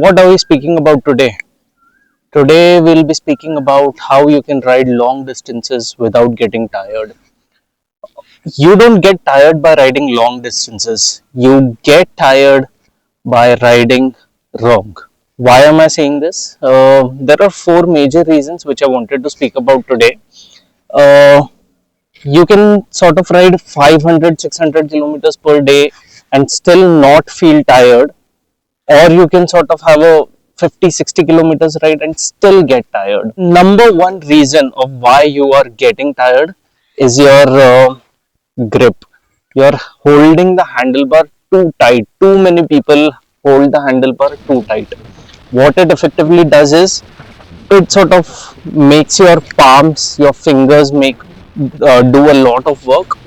What are we speaking about today? Today we'll be speaking about how you can ride long distances without getting tired. You don't get tired by riding long distances. You get tired by riding wrong. Why am I saying this? There are four major reasons which I wanted to speak about today. Uh, you can sort of ride 500, 600 kilometers per day and still not feel tired, or you can sort of have a 50, 60 kilometers ride and still get tired. Number one reason of why you are getting tired is your grip. You're holding the handlebar too tight. Too many people hold the handlebar too tight. What it effectively does is it sort of makes your palms, your fingers make do a lot of work.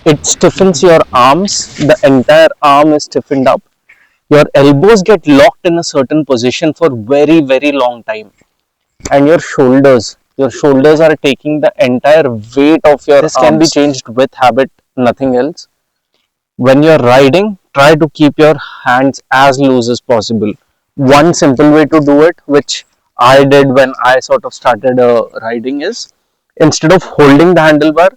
It stiffens your arms. The entire arm is stiffened up. Your elbows get locked in a certain position for very long time, and your shoulders are taking the entire weight of your This can be changed with habit, nothing else. When you're riding, try to keep your hands as loose as possible. One simple way to do it, which I did when I sort of started riding, is instead of holding the handlebar,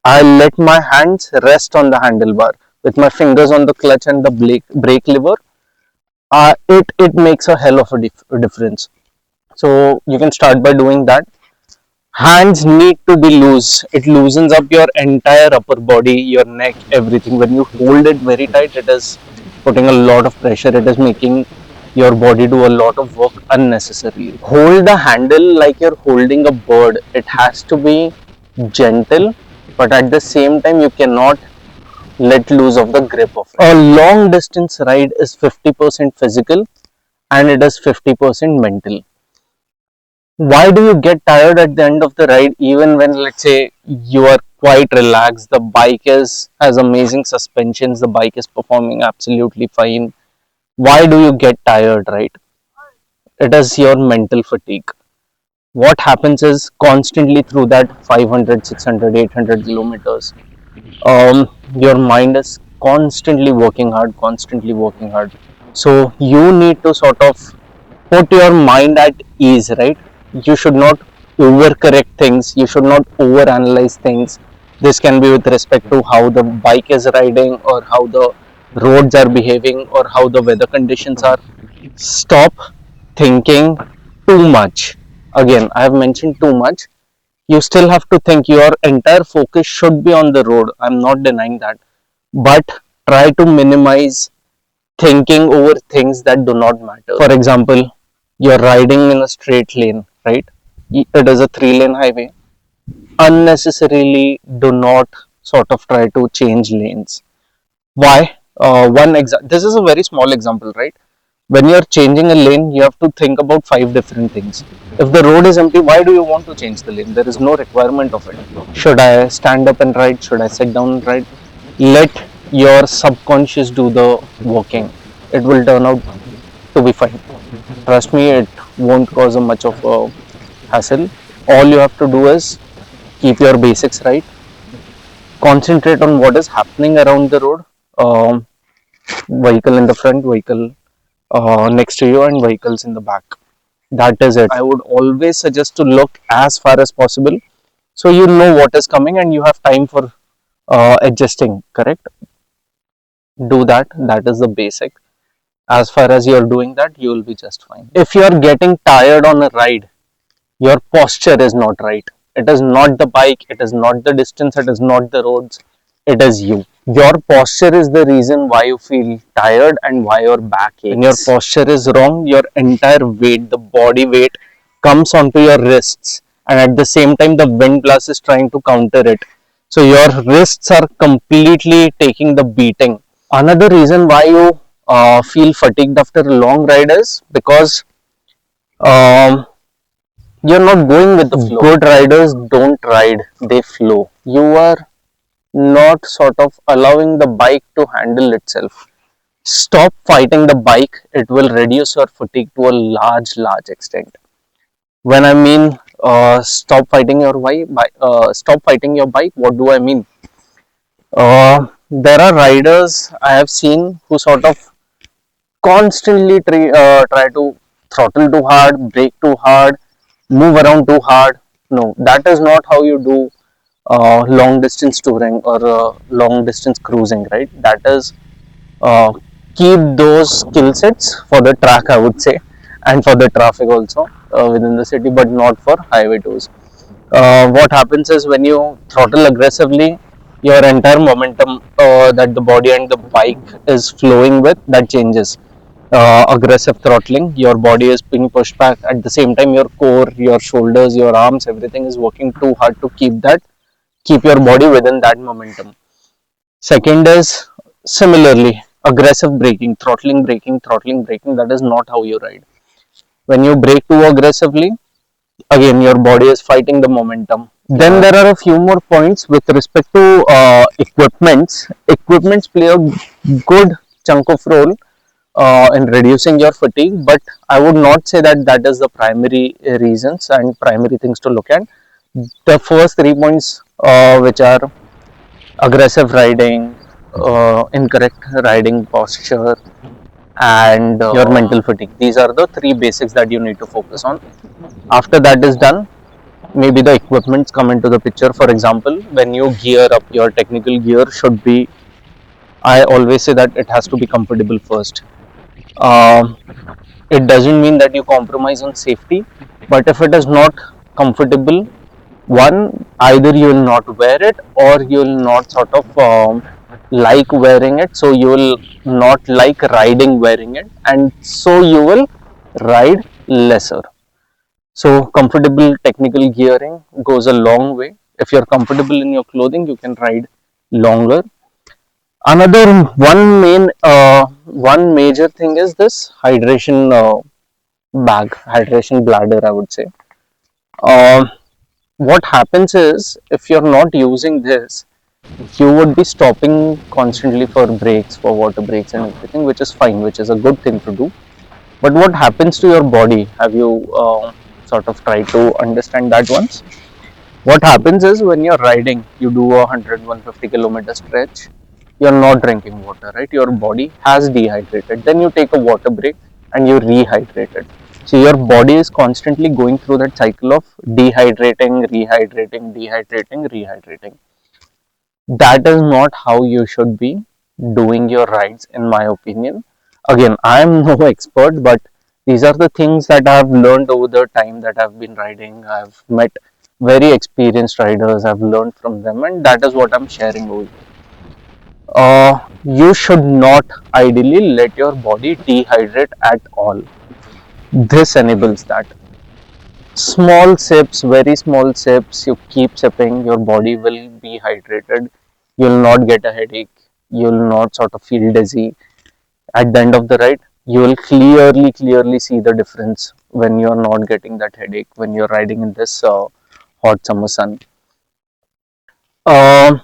I let my hands rest on the handlebar with my fingers on the clutch and the brake lever. It makes a hell of a difference. So you can start by doing that. Hands need to be loose. It loosens up your entire upper body, your neck, everything. When you hold it very tight, it is putting a lot of pressure. It is making your body do a lot of work unnecessarily. Hold the handle like you're holding a bird. It has to be gentle, but at the same time you cannot let loose of the grip of it. A long distance ride is 50% physical and it is 50% mental. Why do you get tired at the end of the ride, even when, let's say, you are quite relaxed, the bike is has amazing suspensions, the bike is performing absolutely fine? Why do you get tired, right? It is your mental fatigue. What happens is, constantly through that 500, 600, 800 kilometers, your mind is constantly working hard. So you need to sort of put your mind at ease, right? You should not overcorrect things, you should not overanalyze things. This can be with respect to how the bike is riding, or how the roads are behaving, or how the weather conditions are. Stop thinking too much. Again, I have mentioned too much. You still have to think. Your entire focus should be on the road, I'm not denying that, but try to minimize thinking over things that do not matter. For example, you're riding in a straight lane, right? It is a 3-lane highway. Unnecessarily do not sort of try to change lanes. Why? This is a very small example, right? When you're changing a lane, you have to think about 5 different things. If the road is empty, why do you want to change the lane? There is no requirement of it. Should I stand up and ride? Should I sit down and ride? Let your subconscious do the working. It will turn out to be fine. Trust me, it won't cause a much of a hassle. All you have to do is keep your basics right, concentrate on what is happening around the road. Vehicle in the front, vehicle next to you, and vehicles in the back. That is it. I would always suggest to look as far as possible, so you know what is coming and you have time for adjusting, correct? Do that. That is the basic. As far as you're doing that, you will be just fine. If you're getting tired on a ride, your posture is not right. It is not the bike, it is not the distance, it is not the roads, it is you. Your posture is the reason why you feel tired and why your back aches. When your posture is wrong, your entire weight, the body weight, comes onto your wrists, and at the same time the wind blast is trying to counter it. So your wrists are completely taking the beating. Another reason why you feel fatigued after a long ride is because um, you're not going with the flow. Good riders don't ride, they flow. You are not sort of allowing the bike to handle itself. Stop fighting the bike, it will reduce your fatigue to a large extent. When I mean stop fighting your bike, what do I mean? There are riders I have seen who sort of constantly try to throttle too hard, brake too hard, move around too hard. No, that is not how you do long distance touring or long distance cruising, right? That is uh, keep those skill sets for the track, I would say, and for the traffic also within the city, but not for highway tours. What happens is when you throttle aggressively, your entire momentum that the body and the bike is flowing with, that changes. Aggressive throttling, your body is being pushed back. At the same time, your core, your shoulders, your arms, everything is working too hard to keep your body within that momentum. Second is similarly aggressive braking, throttling braking. That is not how you ride. When you brake too aggressively, again your body is fighting the momentum. Then there are a few more points with respect to equipments. Equipments play a good chunk of role in reducing your fatigue, but I would not say that that is the primary reasons and primary things to look at. The first 3 points, which are aggressive riding, incorrect riding posture, and your mental fatigue. These are the three basics that you need to focus on. After that is done, maybe the equipments come into the picture. For example, when you gear up, your technical gear should be, I always say that it has to be comfortable first. Um, it doesn't mean that you compromise on safety, but if it is not comfortable, one, either you will not wear it or you will not sort of like wearing it, so you will not like riding wearing it, and so you will ride lesser. So comfortable technical gearing goes a long way. If you're comfortable in your clothing, you can ride longer. Another one major thing is this hydration bag, hydration bladder, I would say. Um, what happens is if you're not using this, you would be stopping constantly for breaks, for water breaks and everything, which is fine, which is a good thing to do. But what happens to your body? Have you sort of tried to understand that once? What happens is when you're riding, you do a 100-150 kilometer stretch, you're not drinking water, right? Your body has dehydrated. Then you take a water break and you rehydrate it. So your body is constantly going through that cycle of dehydrating, rehydrating, dehydrating, rehydrating. That is not how you should be doing your rides, in my opinion. Again, I am no expert, but these are the things that I've learned over the time that I've been riding. I've met very experienced riders, I've learned from them, and that is what I'm sharing with you. You should not ideally let your body dehydrate at all. This enables that. Small sips, very small sips, you keep sipping, your body will be hydrated. You'll not get a headache. You'll not sort of feel dizzy. At the end of the ride, you will clearly see the difference when you're not getting that headache, when you're riding in this hot summer sun. Um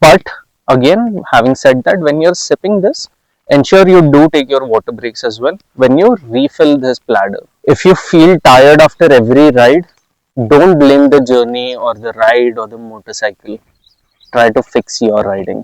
but again, having said that, when you're sipping this, ensure you do take your water breaks as well when you refill this bladder. If you feel tired after every ride, don't blame the journey or the ride or the motorcycle. Try to fix your riding.